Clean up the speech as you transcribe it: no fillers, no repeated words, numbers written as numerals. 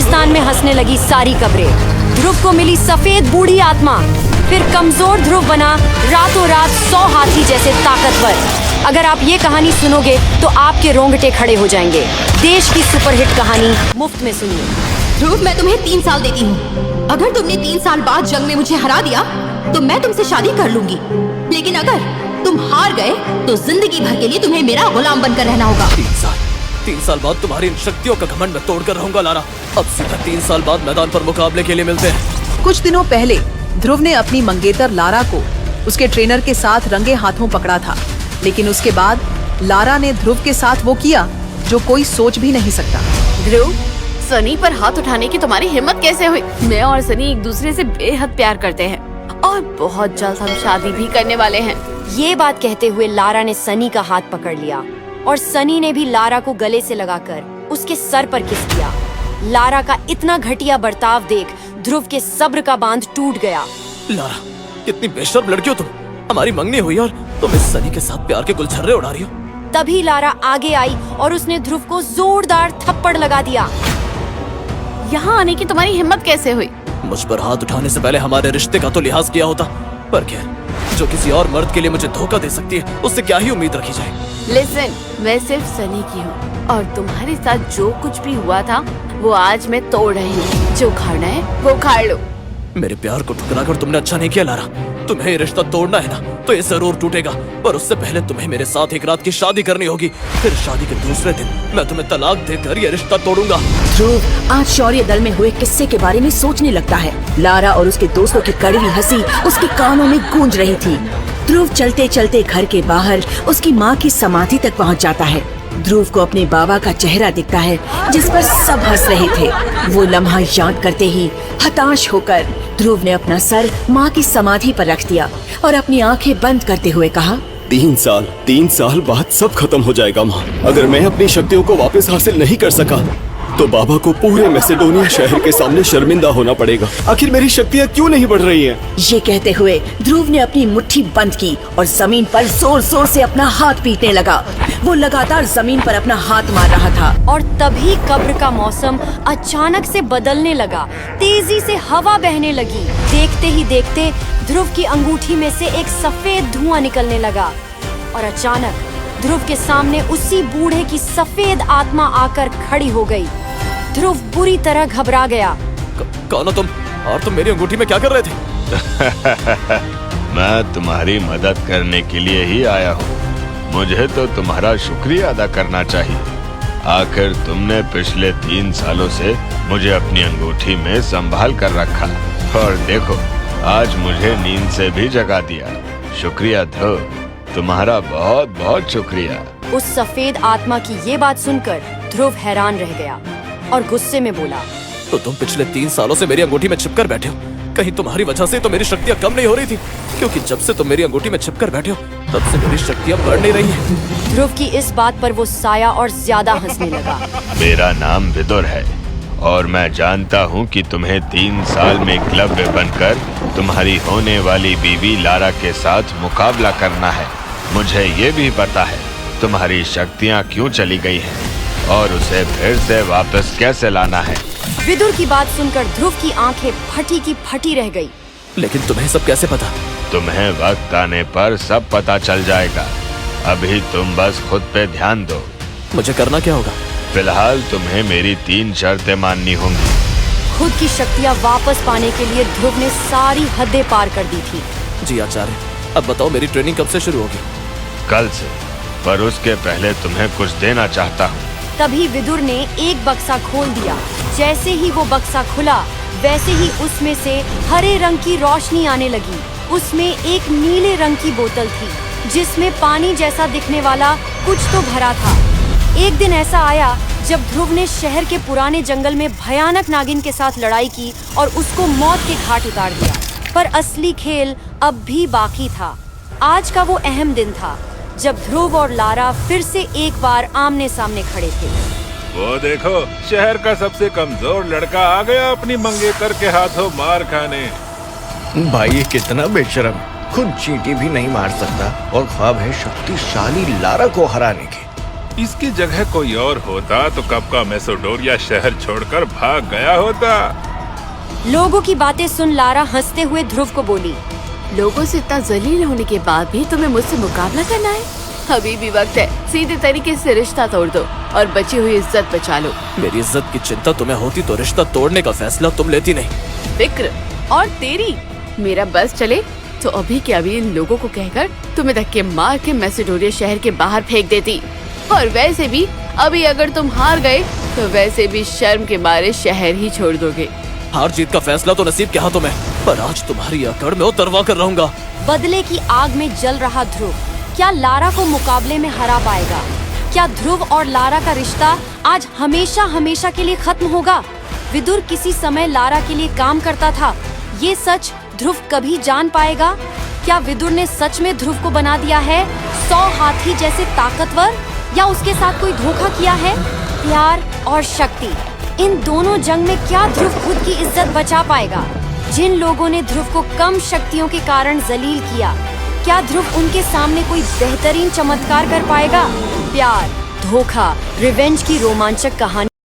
रेगिस्तान में हंसने लगी सारी कब्रें। ध्रुव को मिली सफेद बूढ़ी आत्मा। फिर कमजोर ध्रुव बना रातों रात 100 हाथी जैसे ताकतवर। अगर आप ये कहानी सुनोगे तो आपके रोंगटे खड़े हो जाएंगे। देश की सुपरहिट कहानी मुफ्त में सुनिए। ध्रुव, मैं तुम्हें 3 साल देती हूँ। अगर तुमने 3 साल बाद जंग में मुझे हरा दिया तो मैं तुमसे शादी कर लूंगी। लेकिन अगर तुम हार गए तो जिंदगी भर के लिए तुम्हें मेरा गुलाम बनकर रहना होगा। 3 साल बाद तुम्हारी इन शक्तियों का घमंड मैं तोड़ कर रहूंगा लारा। अब सीधा 3 साल बाद मैदान पर मुकाबले के लिए मिलते हैं। कुछ दिनों पहले ध्रुव ने अपनी मंगेतर लारा को उसके ट्रेनर के साथ रंगे हाथों पकड़ा था, लेकिन उसके बाद लारा ने ध्रुव के साथ वो किया जो कोई सोच भी नहीं सकता। ध्रुव, सनी पर हाथ उठाने की तुम्हारी हिम्मत कैसे हुई? मैं और सनी एक दूसरे से बेहद प्यार करते हैं और बहुत जल्द हम शादी भी करने वाले हैं। ये बात कहते हुए लारा ने सनी का हाथ पकड़ लिया और सनी ने भी लारा को गले से लगाकर उसके सर पर किस किया। लारा का इतना घटिया बर्ताव देख ध्रुव के सब्र का बांध टूट गया। लारा, कितनी बेशर्म लड़की हो तुम। हमारी मंगनी हुई और तुम इस सनी के साथ प्यार के गुलछर्रे उड़ा रही हो। तभी लारा आगे आई और उसने ध्रुव को जोरदार थप्पड़ लगा दिया। यहाँ आने की तुम्हारी हिम्मत कैसे हुई? मुझ पर हाथ उठाने से पहले हमारे रिश्ते का तो लिहाज किया होता। पर क्या, जो किसी और मर्द के लिए मुझे धोखा दे सकती है उससे क्या ही उम्मीद रखी जाए। लिसन, मैं सिर्फ सनी की हूँ और तुम्हारे साथ जो कुछ भी हुआ था वो आज मैं तोड़ रही हूँ। जो उखाड़ना है वो उखाड़ लो। मेरे प्यार को ठुकरा कर तुमने अच्छा नहीं किया लारा। तुम्हें ये रिश्ता तोड़ना है ना तो ये जरूर टूटेगा, पर उससे पहले तुम्हें मेरे साथ एक रात की शादी करनी होगी। फिर शादी के दूसरे दिन मैं तुम्हें तलाक देकर ये रिश्ता तोड़ूंगा। ध्रुव आज शौर्य दल में हुए किस्से के बारे में सोचने लगता है। लारा और उसके दोस्तों की कड़वी हंसी उसके कानों में गूंज रही थी। ध्रुव चलते चलते घर के बाहर उसकी माँ की समाधि तक पहुँच जाता है। ध्रुव को अपने बाबा का चेहरा दिखता है जिस पर सब हंस रहे थे। वो लम्हा याद करते ही हताश होकर ध्रुव ने अपना सर माँ की समाधि पर रख दिया और अपनी आंखें बंद करते हुए कहा, 3 साल बाद सब खत्म हो जाएगा माँ। अगर मैं अपनी शक्तियों को वापस हासिल नहीं कर सका तो बाबा को पूरे मैसेडोनिया शहर के सामने शर्मिंदा होना पड़ेगा। आखिर मेरी शक्तियाँ क्यों नहीं बढ़ रही हैं? ये कहते हुए ध्रुव ने अपनी मुट्ठी बंद की और जमीन पर जोर जोर से अपना हाथ पीटने लगा। वो लगातार जमीन पर अपना हाथ मार रहा था और तभी कब्र का मौसम अचानक से बदलने लगा। तेजी से हवा बहने लगी। देखते ही देखते ध्रुव की अंगूठी में से एक सफेद धुआं निकलने लगा और अचानक ध्रुव के सामने उसी बूढ़े की सफेद आत्मा आकर खड़ी हो गई। ध्रुव बुरी तरह घबरा गया। कौन हो तुम और तुम मेरी अंगूठी में क्या कर रहे थे? मैं तुम्हारी मदद करने के लिए ही आया हूँ। मुझे तो तुम्हारा शुक्रिया अदा करना चाहिए। आखिर तुमने पिछले 3 सालों से मुझे अपनी अंगूठी में संभाल कर रखा और देखो आज मुझे नींद से भी जगा दिया। शुक्रिया ध्रुव, तुम्हारा बहुत बहुत शुक्रिया। उस सफेद आत्मा की ये बात सुनकर ध्रुव हैरान रह गया और गुस्से में बोला, तो तुम पिछले 3 सालों से मेरी अंगूठी में छिपकर बैठे हो। कहीं तुम्हारी वजह से तो मेरी शक्तियाँ कम नहीं हो रही थी? क्योंकि जब से तुम मेरी अंगूठी में छिपकर बैठे हो तब से मेरी शक्तियाँ बढ़ नहीं रही हैं। ध्रुव की इस बात पर वो साया और ज्यादा हंसने लगा। मेरा नाम विदुर है और मैं जानता हूँ कि तुम्हें 3 साल में क्लब में बनकर तुम्हारी होने वाली बीवी लारा के साथ मुकाबला करना है। मुझे ये भी पता है तुम्हारी शक्तियाँ क्यों चली गई हैं और उसे फिर से वापस कैसे लाना है। विदुर की बात सुनकर ध्रुव की आंखें फटी की फटी रह गई। लेकिन तुम्हें सब कैसे पता? तुम्हें वक्त आने पर सब पता चल जाएगा। अभी तुम बस खुद पे ध्यान दो। मुझे करना क्या होगा? फिलहाल तुम्हें मेरी 3 शर्तें माननी होंगी। खुद की शक्तियाँ वापस पाने के लिए ध्रुव ने सारी हदें पार कर दी थी। जी आचार्य, अब बताओ मेरी ट्रेनिंग कब से शुरू होगी? कल से, पर उसके पहले तुम्हें कुछ देना चाहता हूँ। तभी विदुर ने एक बक्सा खोल दिया। जैसे ही वो बक्सा खुला वैसे ही उसमें से हरे रंग की रोशनी आने लगी। उसमें एक नीले रंग की बोतल थी जिसमें पानी जैसा दिखने वाला कुछ तो भरा था। एक दिन ऐसा आया जब ध्रुव ने शहर के पुराने जंगल में भयानक नागिन के साथ लड़ाई की और उसको मौत के घाट उतार दिया। पर असली खेल अब भी बाकी था। आज का वो अहम दिन था जब ध्रुव और लारा फिर से एक बार आमने सामने खड़े थे। वो देखो, शहर का सबसे कमजोर लड़का आ गया अपनी मंगेतर के हाथों मार खाने। भाई ये कितना बेशर्म, खुद चींटी भी नहीं मार सकता और ख्वाब है शक्तिशाली लारा को हराने के। इसकी जगह कोई और होता तो कब का मेसोडोरिया शहर छोड़कर भाग गया होता। लोगों की बातें सुन लारा हंसते हुए ध्रुव को बोली, लोगों से इतना जलील होने के बाद भी तुम्हें मुझसे मुकाबला करना है? अभी भी वक्त है, सीधे तरीके से रिश्ता तोड़ दो और बची हुई इज्जत बचा लो। मेरी इज्जत की चिंता तुम्हें होती तो रिश्ता तोड़ने का फैसला तुम लेती नहीं। फिक्र और तेरी, मेरा बस चले तो अभी के अभी इन लोगों को कहकर तुम्हें धक्के मार के मेसिडोनिया शहर के बाहर फेंक देती। और वैसे भी अभी अगर तुम हार गए तो वैसे भी शर्म के मारे शहर ही छोड़ दोगे। हार जीत का फैसला तो नसीब के हाथों में, पर आज तुम्हारी अकड़ में उतरवा कर रहूंगा। बदले की आग में जल रहा ध्रुव क्या लारा को मुकाबले में हरा पाएगा? क्या ध्रुव और लारा का रिश्ता आज हमेशा हमेशा के लिए खत्म होगा? विदुर किसी समय लारा के लिए काम करता था, ये सच ध्रुव कभी जान पाएगा? क्या विदुर ने सच में ध्रुव को बना दिया है 100 हाथी जैसे ताकतवर, या उसके साथ कोई धोखा किया है? प्यार और शक्ति, इन दोनों जंग में क्या ध्रुव खुद की इज्जत बचा पाएगा? जिन लोगों ने ध्रुव को कम शक्तियों के कारण जलील किया, क्या ध्रुव उनके सामने कोई बेहतरीन चमत्कार कर पाएगा? प्यार, धोखा, रिवेंज की रोमांचक कहानी